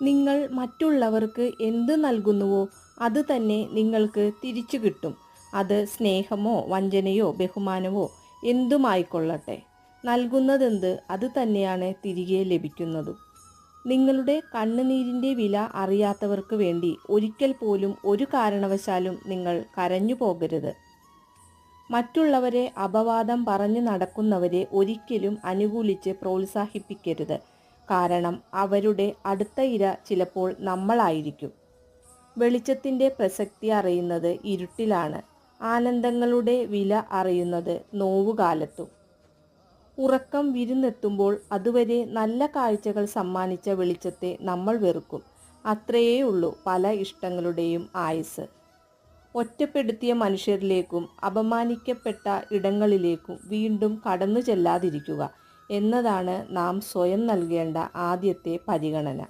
നിങ്ങൾ മറ്റുള്ളവർക്ക് എന്ത് നൽകുന്നുവോ അത് തന്നെ നിങ്ങൾക്ക് തിരിച്ചു കിട്ടും. അത് സ്നേഹമോ വഞ്ചനയോ ബഹുമാനമോ എന്തുമായിക്കൊള്ളട്ടെ. നൽകുന്നതെന്ത് അത് തന്നെയാണ് തിരികെ ലഭിക്കുന്നതും. നിങ്ങളുടെ കണ്ണുനീരിൻ്റെ വില അറിയാത്തവർക്ക് വേണ്ടി ഒരിക്കൽ പോലും ഒരു കാരണവശാലും നിങ്ങൾ കരഞ്ഞു പോകരുത്. മറ്റുള്ളവരെ അപവാദം പറഞ്ഞു നടക്കുന്നവരെ ഒരിക്കലും അനുകൂലിച്ച് പ്രോത്സാഹിപ്പിക്കരുത്. കാരണം അവരുടെ അടുത്ത ഇര ചിലപ്പോൾ നമ്മളായിരിക്കും. വെളിച്ചത്തിൻ്റെ പ്രസക്തി അറിയുന്നത് ഇരുട്ടിലാണ്. ആനന്ദങ്ങളുടെ വില അറിയുന്നത് നോവുകാലത്തും. ഉറക്കം വിരുന്നെത്തുമ്പോൾ അതുവരെ നല്ല കാഴ്ചകൾ സമ്മാനിച്ച വെളിച്ചത്തെ നമ്മൾ വെറുക്കും. അത്രയേ ഉള്ളൂ പല ഇഷ്ടങ്ങളുടെയും ആയുസ്. ഒറ്റപ്പെടുത്തിയ മനുഷ്യരിലേക്കും അപമാനിക്കപ്പെട്ട ഇടങ്ങളിലേക്കും വീണ്ടും കടന്നു ചെല്ലാതിരിക്കുക എന്നതാണ് നാം സ്വയം നൽകേണ്ട ആദ്യത്തെ പരിഗണന.